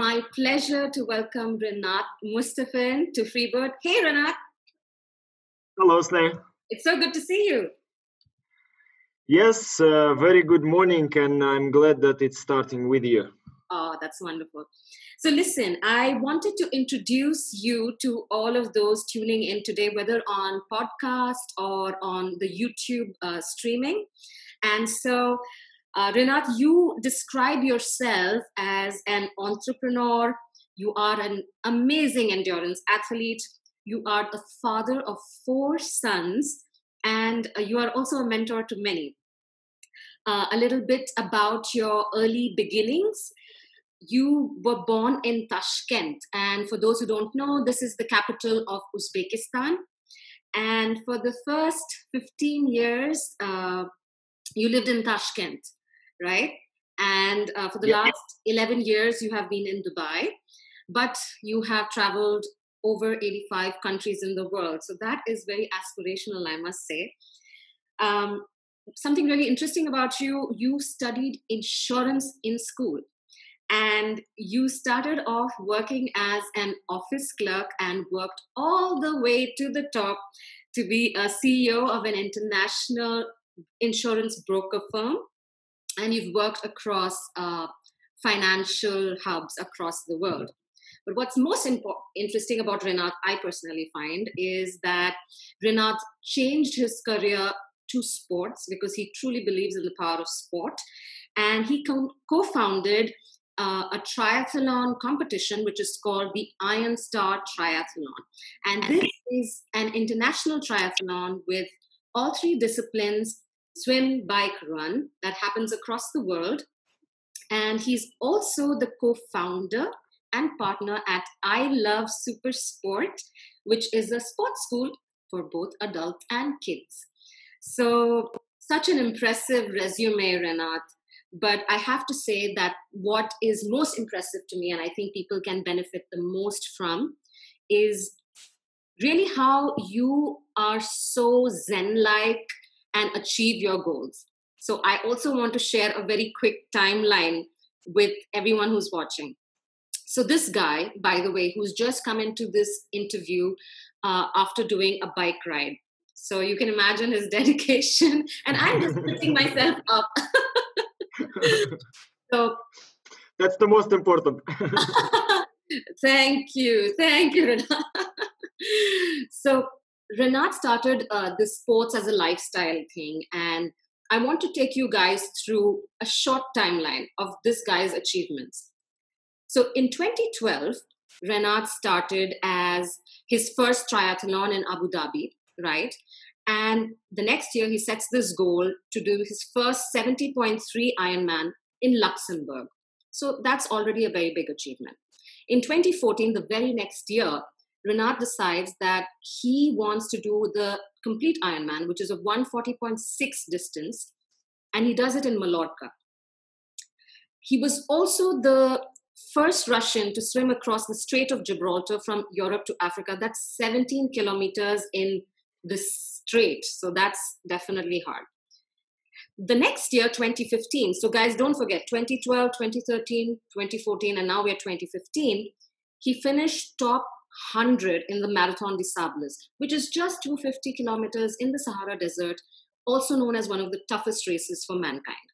my pleasure to welcome Rinat Mustafin to Freebird. Hey, Rinat. Hello, Sneh. It's so good to see you. Yes, very good morning, and I'm glad that it's starting with you. Oh, that's wonderful. So listen, I wanted to introduce you to all of those tuning in today, whether on podcast or on the YouTube streaming. And so, Rinat, you describe yourself as an entrepreneur. You are an amazing endurance athlete. You are a father of 4 sons, and you are also a mentor to many. A little bit about your early beginnings. You were born in Tashkent, and for those who don't know, this is the capital of Uzbekistan. And for the first 15 years, you lived in Tashkent, right? And for the last 11 years, you have been in Dubai, but you have traveled over 85 countries in the world. So that is very aspirational, I must say. Something really interesting about you, you studied insurance in school. And you started off working as an office clerk and worked all the way to the top to be a CEO of an international insurance broker firm. And you've worked across financial hubs across the world. But what's most interesting about Rinat, I personally find, is that Rinat changed his career to sports because he truly believes in the power of sport. And he co-founded a triathlon competition, which is called the Iron Star Triathlon. And this is an international triathlon with all 3 disciplines, swim, bike, run, that happens across the world. And he's also the co-founder and partner at I Love Super Sport, which is a sports school for both adults and kids. So such an impressive resume, Rinat. But I have to say that what is most impressive to me, and I think people can benefit the most from, is really how you are so Zen-like and achieve your goals. So I also want to share a very quick timeline with everyone who's watching. So this guy, by the way, who's just come into this interview after doing a bike ride. So you can imagine his dedication. And I'm just putting myself up. So that's the most important. Thank you, Rinat. So Rinat started the sports as a lifestyle thing, and I want to take you guys through a short timeline of this guy's achievements. So in 2012, Rinat started as his first triathlon in Abu Dhabi, right? And the next year, he sets this goal to do his first 70.3 Ironman in Luxembourg. So that's already a very big achievement. In 2014, the very next year, Rinat decides that he wants to do the complete Ironman, which is a 140.6 distance, and he does it in Mallorca. He was also the first Russian to swim across the Strait of Gibraltar from Europe to Africa. That's 17 kilometers in the strait. So that's definitely hard. The next year, 2015. So guys, don't forget, 2012, 2013, 2014, and now we're 2015. He finished top 100 in the Marathon des Sables, which is just 250 kilometers in the Sahara Desert, also known as one of the toughest races for mankind.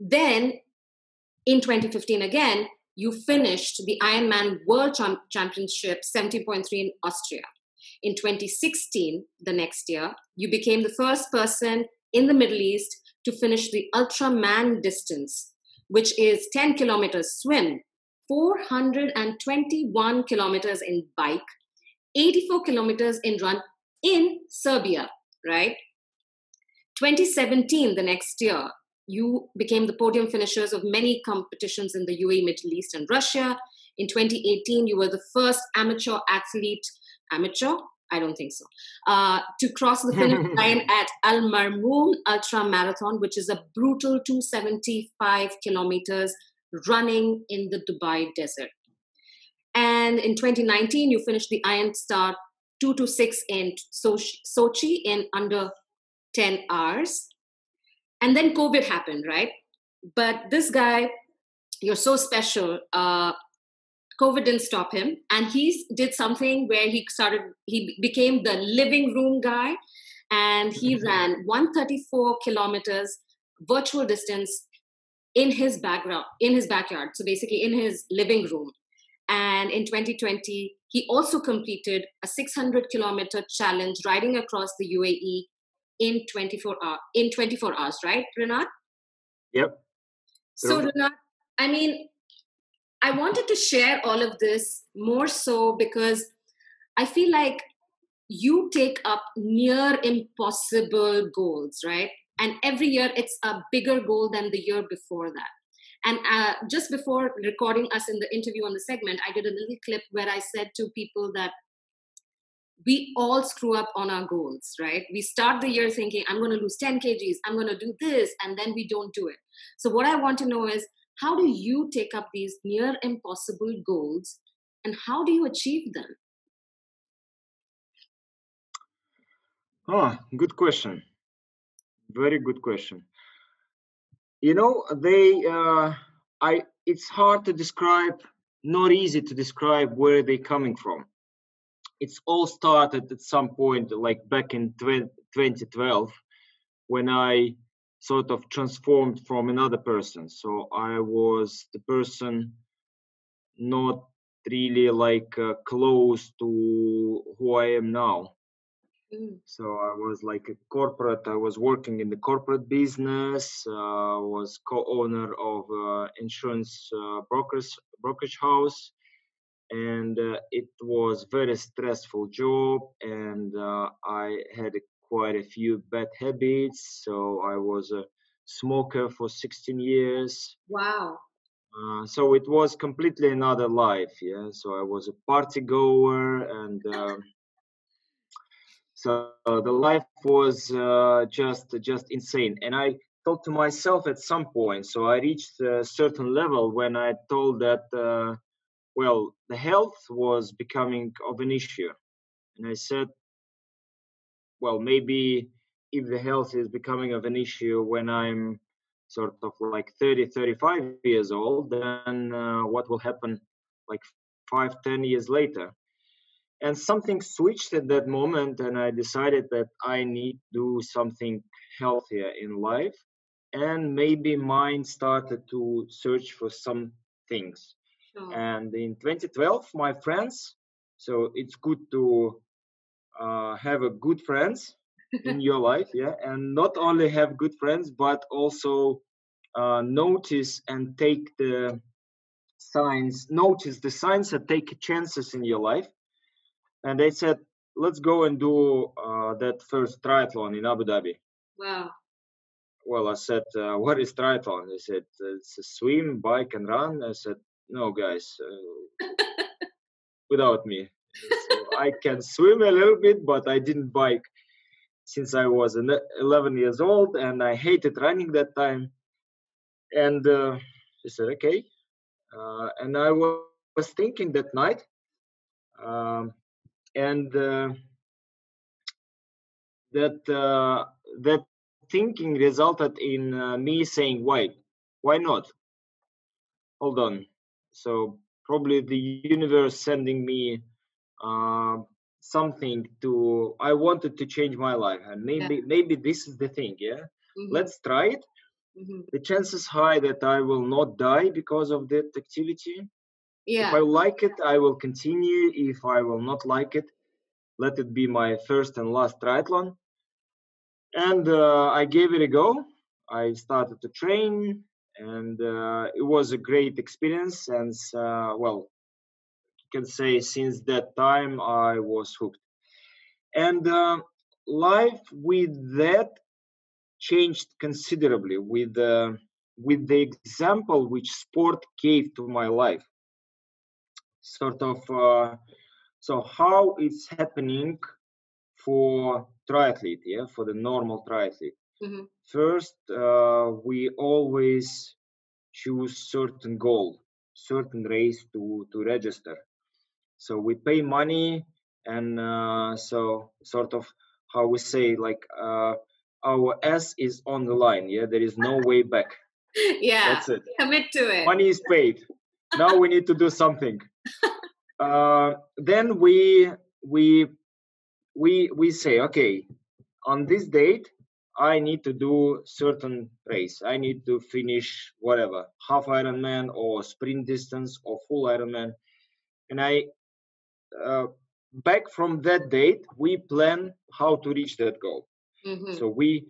Then in 2015 again, you finished the Ironman World Championship 70.3 in Austria. In 2016, the next year, you became the first person in the Middle East to finish the Ultraman distance, which is 10 kilometers swim, 421 kilometers in bike, 84 kilometers in run in Serbia, right? 2017, the next year, you became the podium finishers of many competitions in the UAE, Middle East, and Russia. In 2018, you were the first amateur athlete, I don't think so, to cross the finish line at Al Marmoon Ultra Marathon, which is a brutal 275 kilometers running in the Dubai desert. And in 2019, you finished the Iron Star 226 in Sochi in under 10 hours. And then COVID happened, right? But this guy you're so special. COVID didn't stop him, and he did something where he became the living room guy, and he ran 134 kilometers virtual distance in his backyard, so basically in his living room. And in 2020 he also completed a 600-kilometer challenge riding across the UAE in 24 hours, right, Rinat? Yep, So true. Rinat, I mean, I wanted to share all of this more so because I feel like you take up near impossible goals, right? And every year it's a bigger goal than the year before that. And just before recording us in the interview on the segment, I did a little clip where I said to people that we all screw up on our goals, right? We start the year thinking, I'm going to lose 10 kgs, I'm going to do this, and then we don't do it. So, what I want to know is, how do you take up these near impossible goals and how do you achieve them? Good question. Very good question. You know, they, it's hard to describe, not easy to describe where they're coming from. It's all started at some point, like back in 2012, when I sort of transformed from another person. So I was the person not really like close to who I am now. Mm. So I was like a corporate. I was working in the corporate business. Was co-owner of insurance brokerage house, and it was very stressful job. And I had quite a few bad habits. So I was a smoker for 16 years. Wow. So it was completely another life. Yeah. So I was a party goer and. So the life was just insane, and I thought to myself at some point. So I reached a certain level when I told that well, the health was becoming of an issue, and I said, well, maybe if the health is becoming of an issue when I'm sort of like 30, 35 years old, then what will happen like 5, 10 years later? And something switched at that moment, and I decided that I need to do something healthier in life. And maybe mine started to search for some things. Sure. And in 2012, my friends, so it's good to have a good friends in your life, yeah, and not only have good friends, but also notice and take the notice the signs and take chances in your life. And they said, let's go and do that first triathlon in Abu Dhabi. Wow. Well, I said, what is triathlon? They said, it's a swim, bike, and run. I said, no, guys, without me. So I can swim a little bit, but I didn't bike since I was 11 years old, and I hated running that time. And they said, okay. And I was thinking that night, um, and that thinking resulted in me saying, why not? Hold on. So probably the universe sending me uh, something to. I wanted to change my life, and Yeah. maybe this is the thing. Yeah, Mm-hmm. let's try it. Mm-hmm. The chances high that I will not die because of that activity. If Yeah. I like it, I will continue. If I will not like it, let it be my first and last triathlon. And I gave it a go. I started to train, and it was a great experience. And well, you can say since that time I was hooked. And life with that changed considerably with the example which sport gave to my life. Sort of so how it's happening for triathlete, yeah, for the normal triathlete. Mm-hmm. First, we always choose certain goal, certain race to register. So we pay money, and so sort of how we say like our S is on the line. Yeah, there is no way back. Yeah, That's it. commit to it. Money is paid. Now we need to do something. Then we say, okay, on this date, I need to do certain race. I need to finish whatever, half Ironman or sprint distance or full Ironman. And uh, back from that date, we plan how to reach that goal. Mm-hmm. So we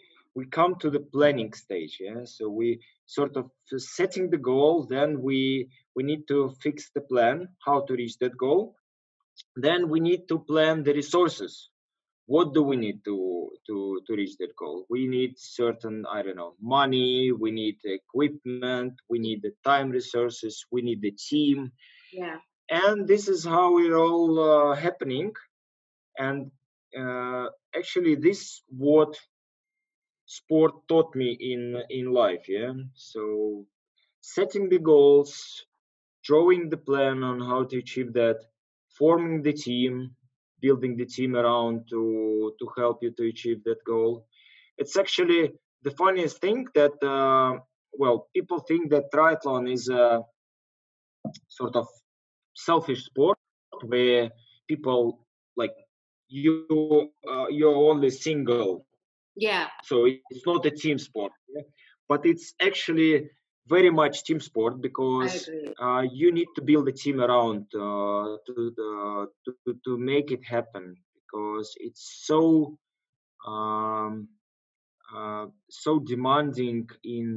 come to the planning stage. Yeah. So we sort of setting the goal. Then we need to fix the plan how to reach that goal. Then we need to plan the resources. What do we need to reach that goal? We need certain, I don't know, money. We need equipment. We need the time resources. We need the team. Yeah. And this is how it all happening. And actually, this what sport taught me in life. Yeah. So setting the goals, drawing the plan on how to achieve that, forming the team, building the team around to help you to achieve that goal. It's actually the funniest thing that well, people think that triathlon is a sort of selfish sport where people like you're only single, Yeah, so it's not a team sport, yeah? But it's actually very much team sport I because agree. you need to build a team around to make it happen, because it's um, so demanding in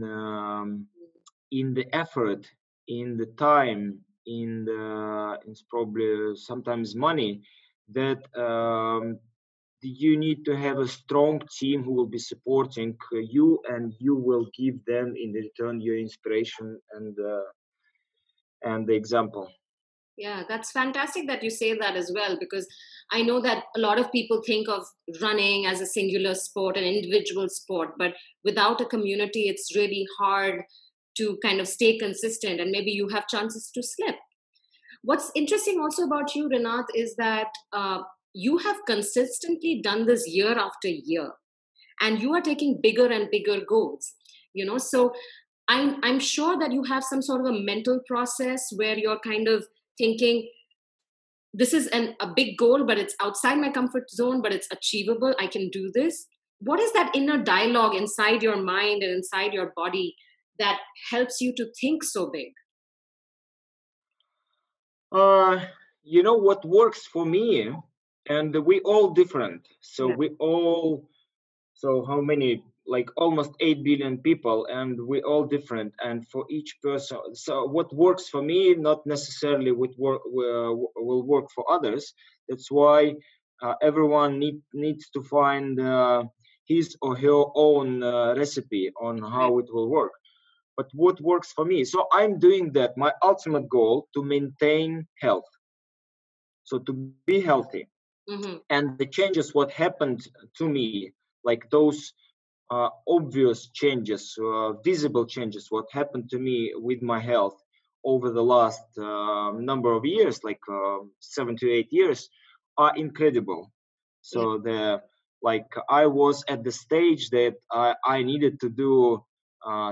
the effort, in the time, in the it's probably sometimes money that you need to have a strong team who will be supporting you, and you will give them in return your inspiration and the example. Yeah, that's fantastic that you say that as well, because I know that a lot of people think of running as a singular sport, an individual sport, but without a community, it's really hard to kind of stay consistent, and maybe you have chances to slip. What's interesting also about you, Rinat, is that you have consistently done this year after year, and you are taking bigger and bigger goals. So I'm sure that you have some sort of a mental process where you're kind of thinking, this is a big goal, but it's outside my comfort zone, but it's achievable. I can do this. What is that inner dialogue inside your mind and inside your body that helps you to think so big? uh, you know what works for me, and we all different, so Yeah. we all, so how many, like almost 8 billion people, and we all different, and for each person, so what works for me not necessarily will work for others. That's why everyone needs to find his or her own recipe on Right. how it will work. But what works for me, so I'm doing that, my ultimate goal to maintain health, so to be healthy. Mm-hmm. And the changes what happened to me, like those obvious changes, visible changes, what happened to me with my health over the last number of years, like 7 to 8 years, are incredible. Yeah. So the like I was at the stage that I needed to do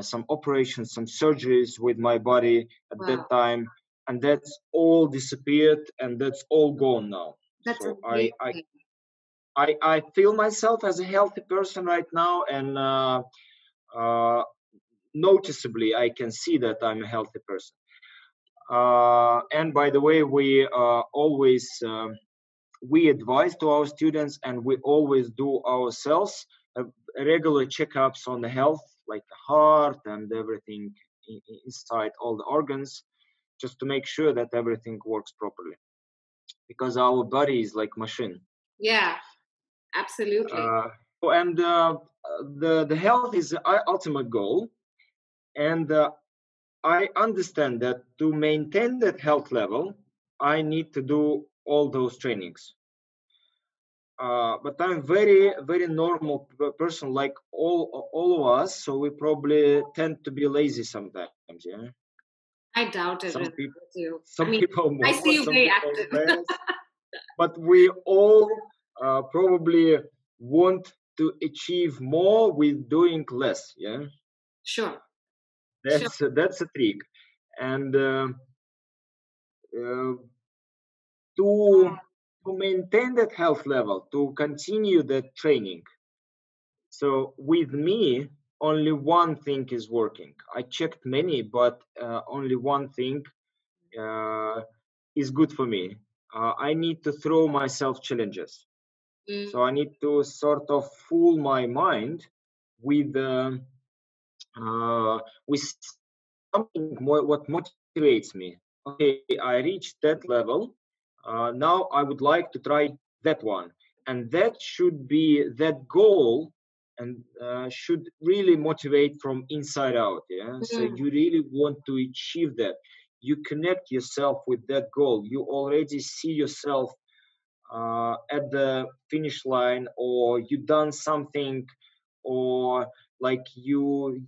some operations, some surgeries with my body at that Wow. time, and that's all disappeared, and that's all gone now. That's So amazing. I feel myself as a healthy person right now, and uh, noticeably I can see that I'm a healthy person. And by the way, we always we advise to our students, and we always do ourselves uh, regular checkups on the health, like the heart and everything inside all the organs, just to make sure that everything works properly, because our body is like machine. Yeah, absolutely. Uh, and the health is the ultimate goal, and I understand that to maintain that health level, I need to do all those trainings. But I'm very normal person, like all of us. So we probably tend to be lazy sometimes. Yeah, I doubt it, some Rinat, people, with you. I some mean, people I more, see you some very people active. less. But we all probably want to achieve more with doing less. Yeah. Sure. Sure. That's a trick. And uh, to to maintain that health level, to continue that training. So with me, only one thing is working. I checked many, but only one thing uh, is good for me. I need to throw myself challenges. Mm, So I need to sort of fool my mind with uh, with something more what motivates me. Okay, I reached that level. Now I would like to try that one, and that should be that goal, and should really motivate from inside out. Yeah, so mm, you really want to achieve that. You connect yourself with that goal. You already see yourself at the finish line, or you done something, or like you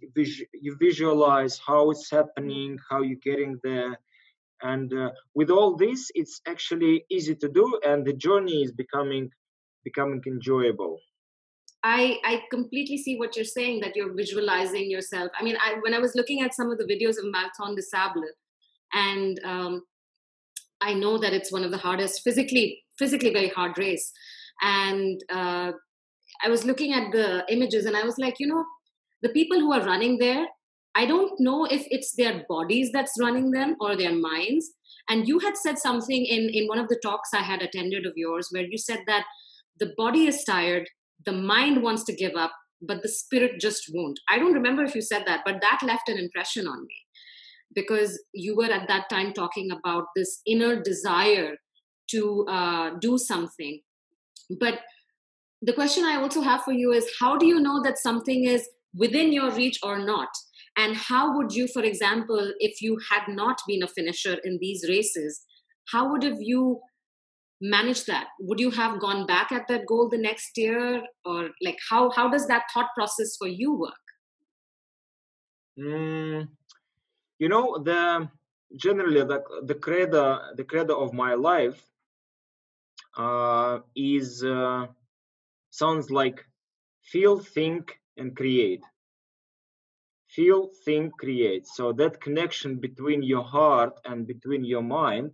visualize how it's happening, how you're getting there. And with all this, it's actually easy to do, and the journey is becoming enjoyable. I completely see what you're saying, that you're visualizing yourself. I mean, when I was looking at some of the videos of Marathon de Sable, and I know that it's one of the hardest, physically very hard race. And I was looking at the images, and I was like, the people who are running there, I don't know if it's their bodies that's running them or their minds. And you had said something in one of the talks I had attended of yours, where you said that the body is tired, the mind wants to give up, but the spirit just won't. I don't remember if you said that, but that left an impression on me, because you were at that time talking about this inner desire to do something. But the question I also have for you is, how do you know that something is within your reach or not? And how would you, for example, if you had not been a finisher in these races, how would have you managed that? Would you have gone back at that goal the next year? Or like how does that thought process for you work? mm, you know, the generally the credo of my life is sounds like feel, think, and create. Feel, think, create. So that connection between your heart and between your mind,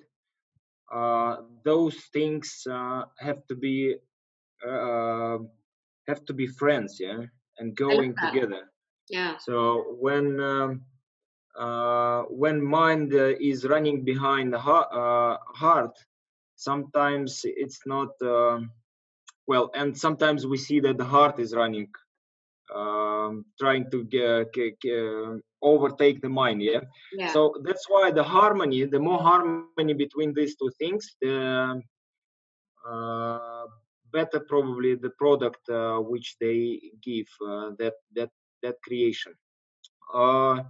those things uh, have to be friends, yeah, and I love going that. together. Yeah. So when mind is running behind the heart, sometimes it's not well, and sometimes we see that the heart is running, trying to overtake the mind. Yeah, Yeah. so that's why the more harmony between these two things, the uh, better probably the product which they give, that creation. Uh,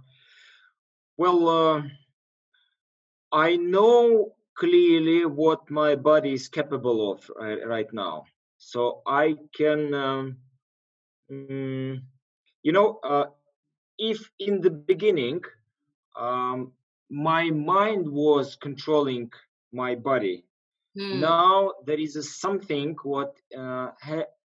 well, I know clearly what my body is capable of right now, so I can. Mm, you know, if in the beginning um, my mind was controlling my body, Hmm. now there is a something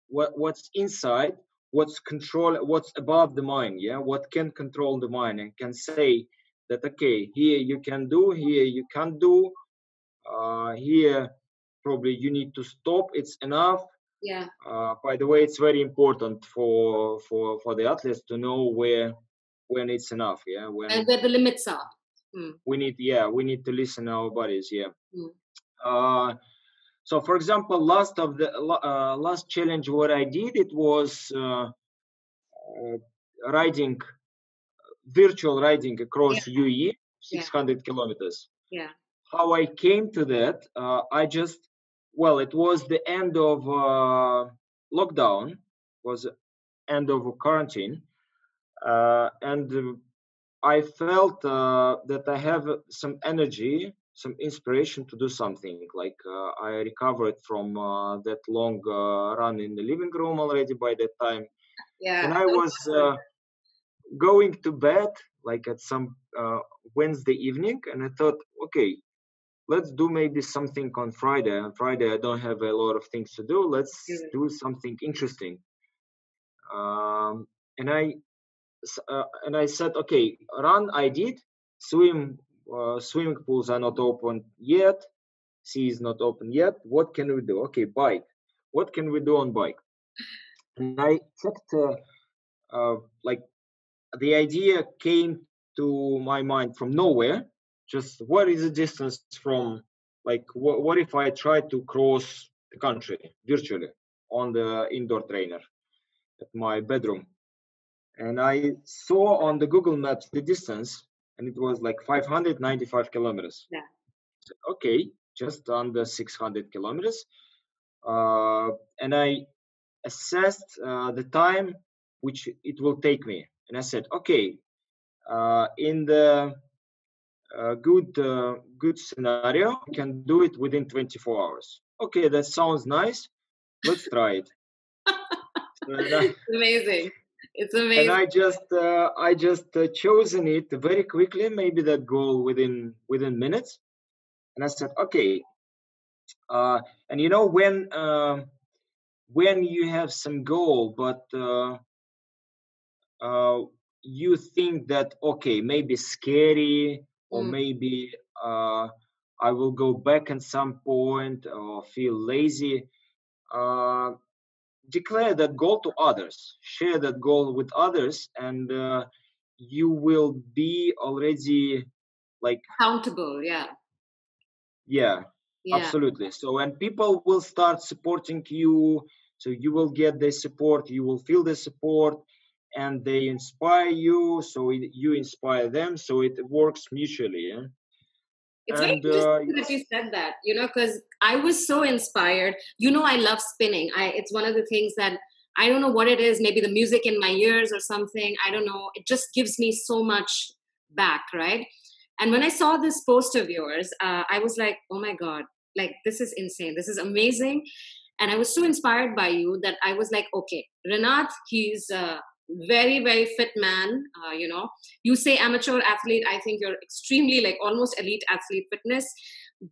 what's inside, what's above the mind, yeah, what can control the mind and can say that okay, here you can do, here you can't do, here probably you need to stop, it's enough. Yeah. By the way, it's very important for the athletes to know when it's enough, yeah, And when where the limits are. Hmm. we need to listen to our bodies, yeah. Hmm. uh, So, for example, last challenge what I did, it was riding virtual riding Yeah. across UE Yeah. 600 kilometers. Yeah. How I came to that, I just well, it was the end of lockdown, was end of quarantine, and I felt that I have some energy, some inspiration to do something. Like I recovered from that long run in the living room already by that time, Yeah. and I was going to bed like at some Wednesday evening, and I thought, okay, let's do maybe something on Friday. On Friday, I don't have a lot of things to do. Let's You're right. do something interesting. And I and I said, okay, run. I did. Swim. Swimming pools are not open yet. Sea is not open yet. What can we do? Okay, bike. What can we do on bike? And I checked. Like the idea came to my mind from nowhere. Just what is the distance from? Like, what if I try to cross the country virtually on the indoor trainer at my bedroom? And I saw on the Google Maps the distance, and it was like 595 kilometers. Yeah. Okay, just under 600 kilometers. Uh, and I assessed the time which it will take me. And I said, okay, in the good scenario, we can do it within 24 hours. Okay, that sounds nice. Let's try it. And I, Amazing. It's and amazing. I just chosen it very quickly, maybe that goal within minutes. And I said, okay. And you know when you have some goal, but uh, you think that okay, maybe scary, or Mm. maybe uh, I will go back at some point or feel lazy. Uh, Declare that goal to others, share that goal with others, and you will be already like, Accountable. Yeah. yeah, Yeah. absolutely. So, and people will start supporting you. So you will get their support, you will feel the support, and they inspire you. So you inspire them. So it works mutually. Yeah? It's very And interesting that you yes, said that, because I was so inspired. I love spinning. It's one of the things that I don't know what it is, maybe the music in my ears or something. I don't know. It just gives me so much back, right? And when I saw this post of yours, I was like, oh my God, like this is insane. This is amazing. And I was so inspired by you that I was like, okay, Rinat, he's a very, very fit man. You say amateur athlete, I think you're extremely like almost elite athlete fitness.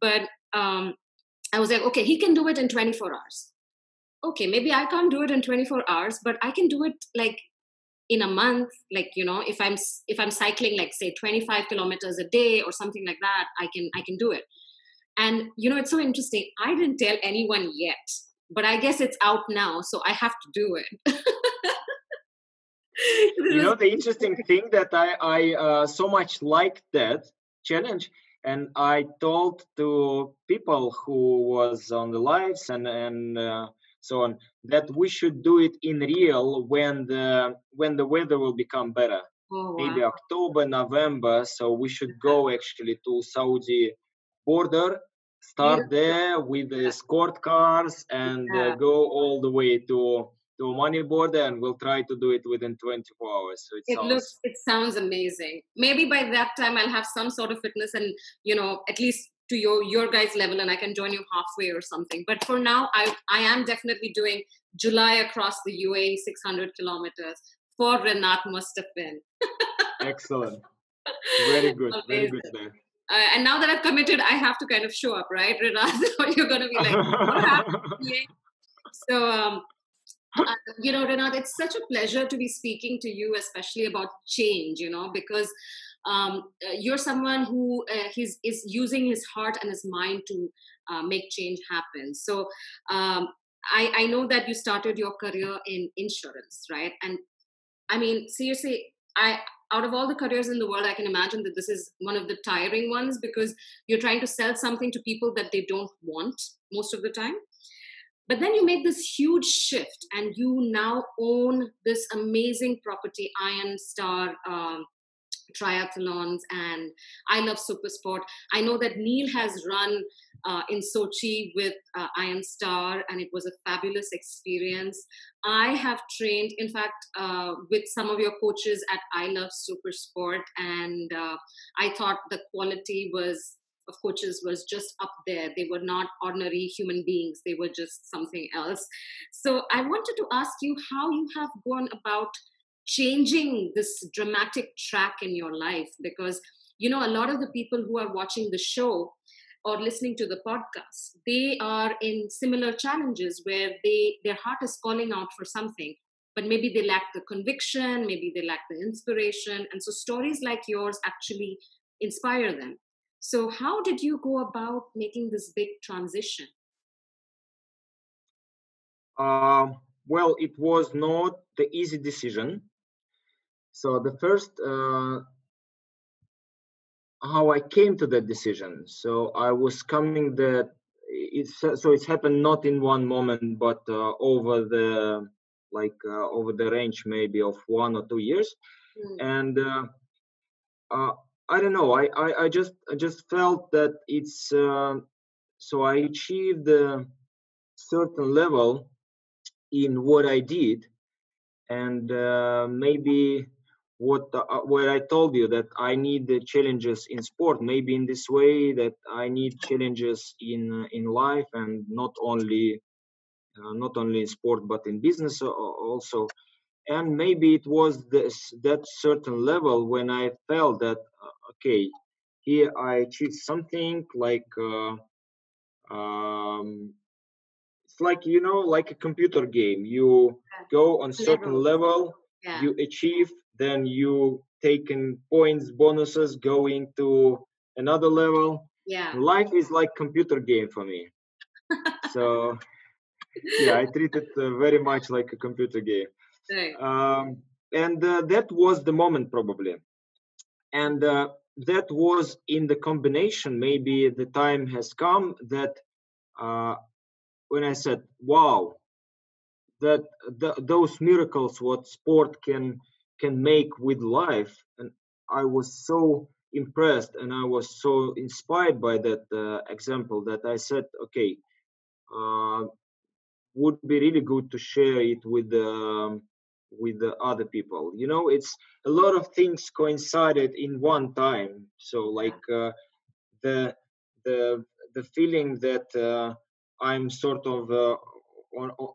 But I was like, okay, he can do it in 24 hours. Okay, maybe I can't do it in 24 hours, but I can do it like in a month. Like, if I'm cycling like say 25 kilometers a day or something like that, I can do it. And it's so interesting. I didn't tell anyone yet, but I guess it's out now, so I have to do it. This you is know the interesting thing that I so much liked that challenge, and I told to people who was on the lives and so on, that we should do it in real when the weather will become better, oh wow. maybe October, November. So we should go actually to Saudi border, start Beautiful. there with the escort cars, and Yeah. go all the way to money border, and we'll try to do it within 24 hours. So it sounds It sounds amazing. Maybe by that time I'll have some sort of fitness and, at least to your guys' level, and I can join you halfway or something. But for now, I am definitely doing July across the UAE 600 kilometers for Rinat Mustafin. excellent. Very good. Very good Amazing. there. And now that I've committed, I have to kind of show up, right, Rinat? Or you're going to be like, what happened? So, Renat, it's such a pleasure to be speaking to you, especially about change, because you're someone who is using his heart and his mind to make change happen. So I know that you started your career in insurance, right? And I mean, seriously, out of all the careers in the world, I can imagine that this is one of the tiring ones because you're trying to sell something to people that they don't want most of the time. But then you make this huge shift and you now own this amazing property, Iron Star Triathlons, and I Love Supersport. I know that Neil has run in Sochi with Iron Star, and it was a fabulous experience. I have trained, in fact, with some of your coaches at I Love Supersport, and I thought the quality of coaches was just up there. They were not ordinary human beings. They were just something else. So I wanted to ask you how you have gone about changing this dramatic track in your life, because a lot of the people who are watching the show or listening to the podcast, they are in similar challenges where their heart is calling out for something, but maybe they lack the conviction, maybe they lack the inspiration. And so stories like yours actually inspire them. So, how did you go about making this big transition? Well, it was not the easy decision. So the first, how I came to that decision. So I was coming that it's happened not in one moment, but over the over the range maybe of 1 or 2 years, Mm, and uh, I don't know. I just felt that it's so I achieved a certain level in what I did, and maybe what I told you, that I need the challenges in sport. Maybe in this way that I need challenges in life, and not only in sport but in business also. And maybe it was that certain level when I felt that okay, here I achieved something like. It's like, like a computer game. You go on certain levels. level, Yeah. you achieve, then you taking points, bonuses, going to another level. Yeah. Life is like computer game for me. So yeah, I treat it very much like a computer game. Right. And that was the moment probably. And that was in the combination. Maybe the time has come that uh, when I said, wow, that those miracles what sport can make with life, and I was so impressed and I was so inspired by that example, that I said, okay, uh, would be really good to share it with the other people. It's a lot of things coincided in one time. So Yeah. like the the the feeling that I'm sort of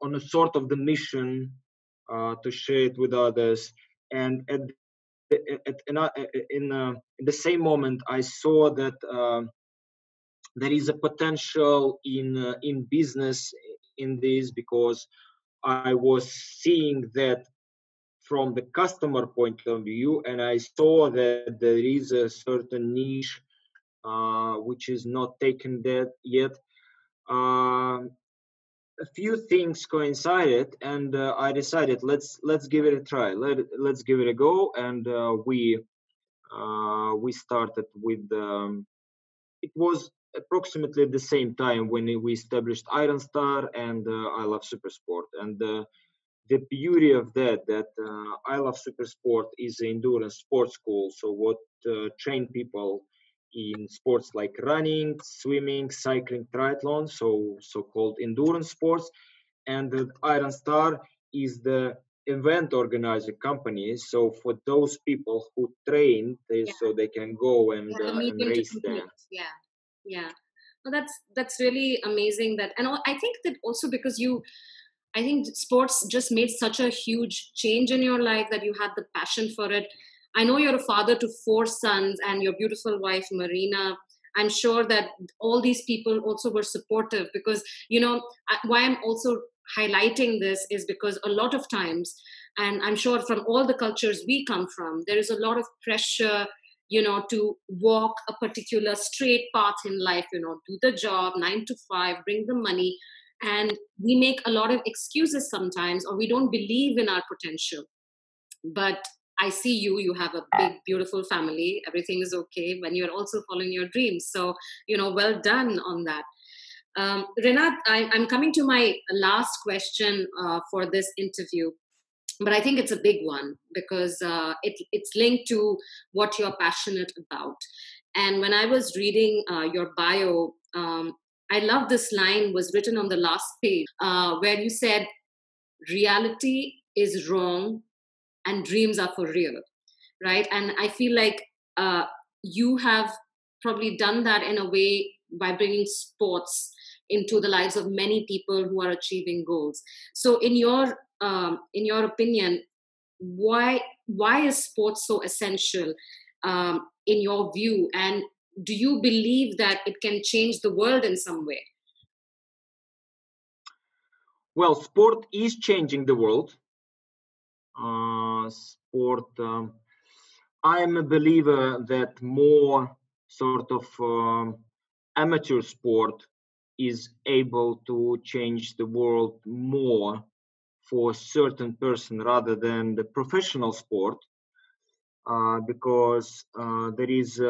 on a sort of the mission to share it with others, and in the same moment I saw that there is a potential in business in this, because I was seeing that from the customer point of view, and I saw that there is a certain niche which is not taken that yet. Um, a few things coincided, and I decided let's give it a try. Let's give it a go, and we started with. It was approximately the same time when we established Iron Star and I Love Supersport, and the beauty of that I Love Supersport is an endurance sports school. So what train people in sports like running, swimming, cycling, triathlon, so-called endurance sports, and the Iron Star is the event organizer company. So for those people who train, Yeah. so they can go Yeah. and The and medium to race complete. there. Yeah. Yeah. Well, that's really amazing. That, and I think that also because I think sports just made such a huge change in your life that you had the passion for it. I know you're a father to four sons and your beautiful wife, Marina. I'm sure that all these people also were supportive because, why I'm also highlighting this is because a lot of times, and I'm sure from all the cultures we come from, there is a lot of pressure, to walk a particular straight path in life, do the job 9 to 5, bring the money, and we make a lot of excuses sometimes, or we don't believe in our potential. But I see you have a big beautiful family, everything is okay when you're also following your dreams. So, well done on that. Renat, I'm coming to my last question for this interview, but I think it's a big one because it's linked to what you're passionate about. And when I was reading your bio, I love this line was written on the last page where you said, reality is wrong and dreams are for real, right? And I feel like uh, you have probably done that in a way by bringing sports into the lives of many people who are achieving goals. So in your opinion, why is sports so essential in your view, and do you believe that it can change the world in some way? Well, sport is changing the world. sport. I'm a believer that more sort of amateur sport is able to change the world more for a certain person rather than the professional sport, because there is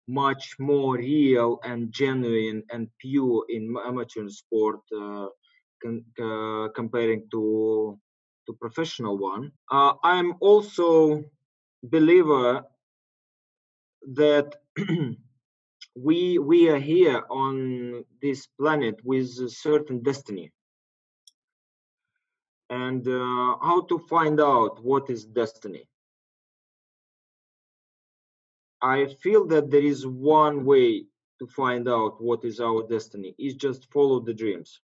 much more real and genuine and pure in amateur sport, comparing to professional one. I'm also believer that we are here on this planet with a certain destiny, and how to find out what is destiny. I feel that there is one way to find out what is our destiny is just follow the dreams,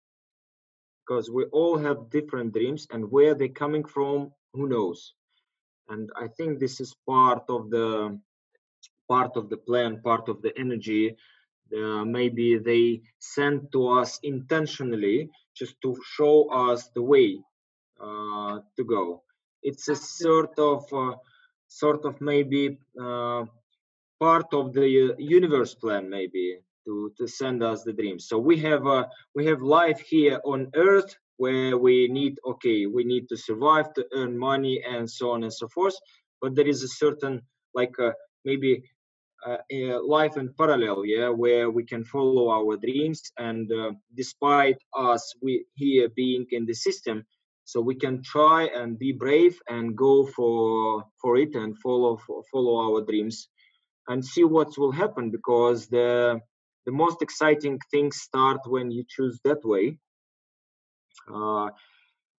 because we all have different dreams, and where they're coming from, who knows. And I think this is part of the plan, part of the energy. Maybe they sent to us intentionally just to show us the way to go. It's a sort of maybe part of the universe plan, maybe to send us the dreams. So we have life here on Earth where we need to survive, to earn money, and so on and so forth. But there is a certain, like, maybe life in parallel, yeah, where we can follow our dreams, and despite us we here being in the system, so we can try and be brave and go for it and follow our dreams and see what will happen, because the most exciting things start when you choose that way. uh,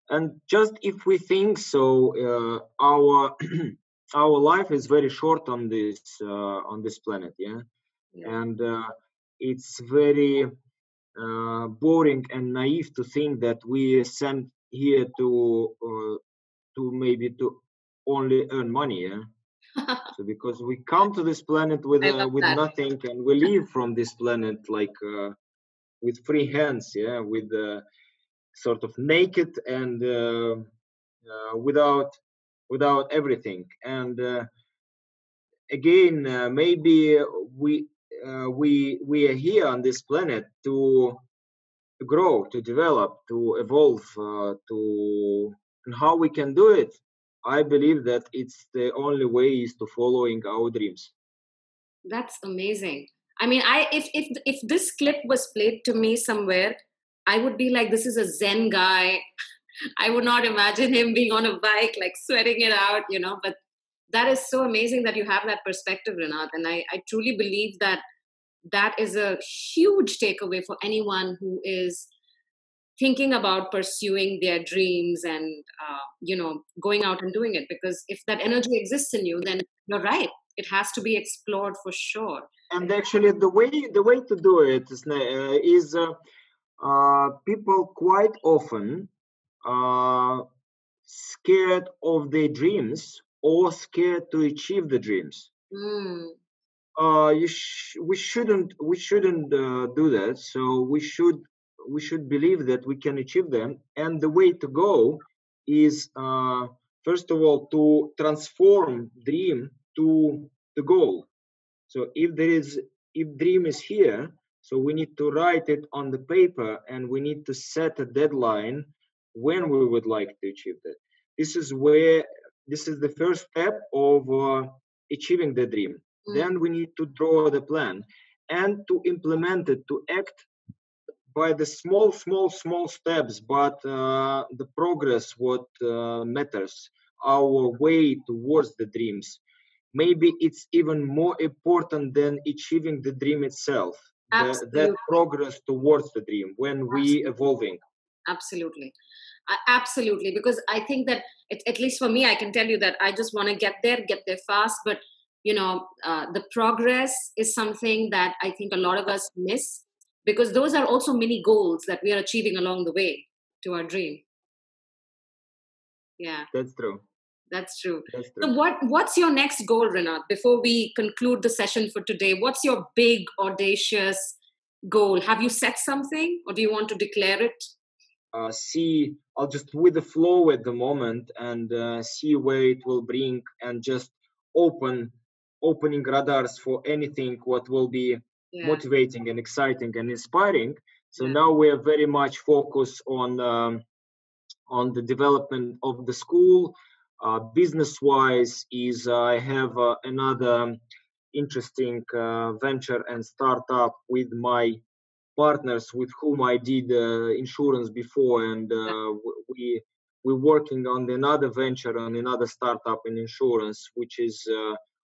and just if we think so, our our life is very short on this planet, yeah. Yeah. And it's very boring and naive to think that we are sent here to maybe to only earn money, yeah. So because we come to this planet with I love that. nothing, and we leave from this planet like with free hands, yeah, with sort of naked and without everything. And again, maybe we are here on this planet to grow, to develop, to evolve, to and how we can do it. I believe that it's the only way is to following our dreams. That's amazing. I mean, I if this clip was played to me somewhere, I would be like, this is a Zen guy. I would not imagine him being on a bike, like sweating it out, But that is so amazing that you have that perspective, Rinat. And I truly believe that that is a huge takeaway for anyone who is thinking about pursuing their dreams and going out and doing it, because if that energy exists in you, then you're right, it has to be explored for sure. And actually, the way to do it is people quite often uh, scared of their dreams or scared to achieve the dreams. Mm, We shouldn't do that. So we should believe that we can achieve them, and the way to go is, first of all, to transform dream to the goal. So if dream is here, so we need to write it on the paper, and we need to set a deadline when we would like to achieve that. This is the first step of achieving the dream. Then we need to draw the plan and to implement it, to act by the small steps, but the progress what matters, our way towards the dreams. Maybe it's even more important than achieving the dream itself, that absolutely. progress towards the dream when we Absolutely. evolving. Absolutely. Absolutely. Because I think that, at least for me, I can tell you that I just want to get there fast. But, the progress is something that I think a lot of us miss, because those are also mini goals that we are achieving along the way to our dream. Yeah, That's true. that's true. That's So true. what's your next goal, Rinat? Before we conclude the session for today, what's your big, audacious goal? Have you set something, or do you want to declare it? see. I'll just with the flow at the moment and see where it will bring, and just opening radars for anything what will be Yeah. motivating and exciting and inspiring. So Yeah. now we are very much focused on the development of the school. Business wise, is I have another interesting venture and startup with my partners with whom I did insurance before, and we're working on another venture, on another startup in insurance, which is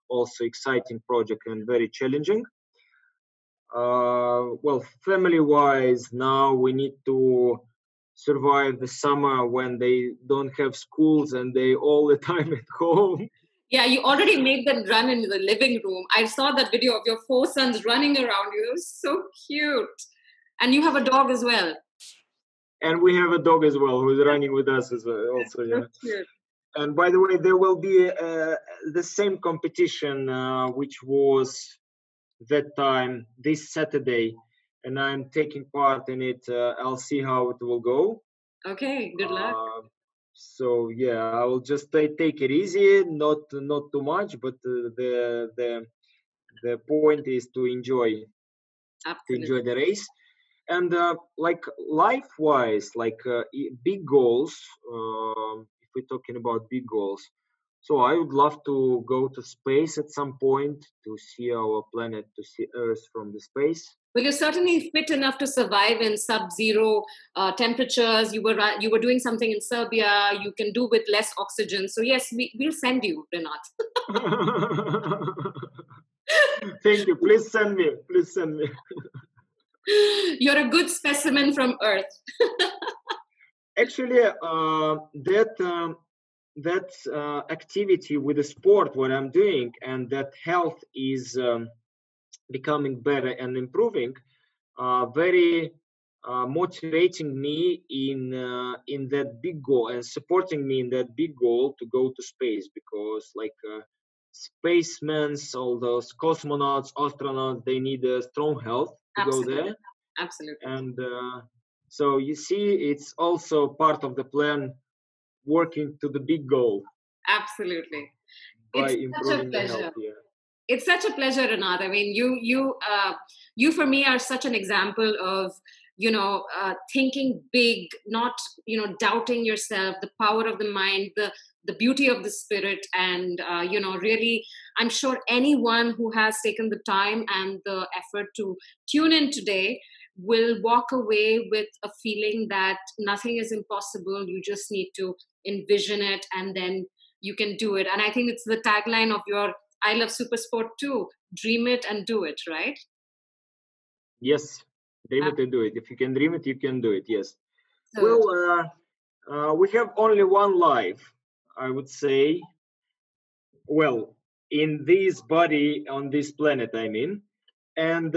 also exciting project and very challenging. Well, family-wise, now we need to survive the summer when they don't have schools and they all the time at home. Yeah, you already made them run in the living room. I saw that video of your four sons running around you. It was so cute. And you have a dog as well. And we have a dog as well who's running with us as well, also, So yeah. cute. And by the way, there will be the same competition, which was that time this Saturday, and I'm taking part in it. I'll see how it will go. Okay, good luck. So yeah, I will just take it easy, not too much, but the point is to enjoy Absolutely. the race. And like life wise, like big goals, if we're talking about big goals, so I would love to go to space at some point, to see our planet, to see Earth from the space. Well, you're certainly fit enough to survive in sub-zero temperatures. You were doing something in Serbia. You can do with less oxygen. So yes, we'll send you, Rinat. Thank you. Please send me. Please send me. You're a good specimen from Earth. Actually, that activity with the sport, what I'm doing, and that health is becoming better and improving, very motivating me in that big goal, and supporting me in that big goal to go to space, because like spacemen, all those cosmonauts, astronauts, they need a strong health to go Absolutely. there. Absolutely. And so you see, it's also part of the plan, working to the big goal Absolutely. by It's such a improving the health pleasure. here. It's such a pleasure, Renat. I mean, you for me are such an example of thinking big, not doubting yourself, the power of the mind, the beauty of the spirit, and really, I'm sure anyone who has taken the time and the effort to tune in today will walk away with a feeling that nothing is impossible. You just need to envision it, and then you can do it. And I think it's the tagline of your I Love Supersport too. Dream it and do it, right? Yes, dream it and do it. If you can dream it, you can do it. Yes. So, Well, we have only one life, I would say. Well, in this body, on this planet, I mean, and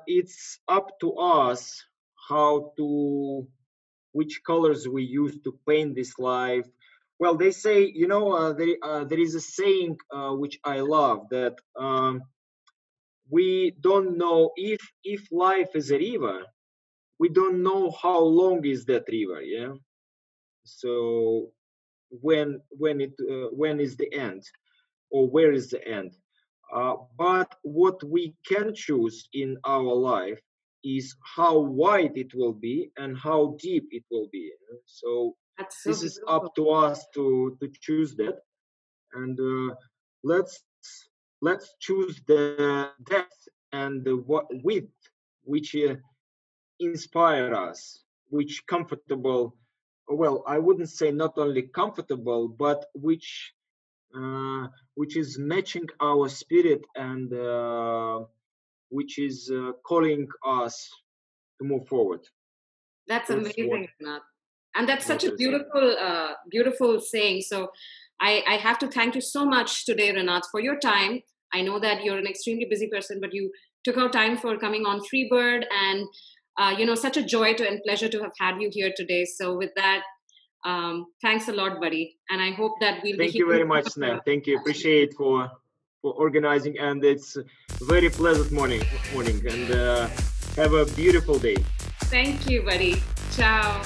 it's up to us how to, which colors we use to paint this life. Well, they say, there is a saying which I love, that we don't know, if life is a river, we don't know how long is that river. Yeah. So when is the end, or where is the end? But what we can choose in our life is how wide it will be and how deep it will be. So that's so this is beautiful. up to us to choose that. And let's let's choose the depth and the width, which inspire us, which comfortable. Well, I wouldn't say not only comfortable, but which is matching our spirit, and which is calling us to move forward. That's That's amazing, Renat. And that's such what a I say. beautiful saying. So I have to thank you so much today, Renat, for your time. I know that you're an extremely busy person, but you took out time for coming on Freebird, and such a joy and pleasure to have had you here today. So with that, thanks a lot, buddy. And I hope that we'll be Thank you hearing very much, Snap. Thank you. Appreciate for organizing, and it's a very pleasant morning, and have a beautiful day. Thank you, buddy. Ciao.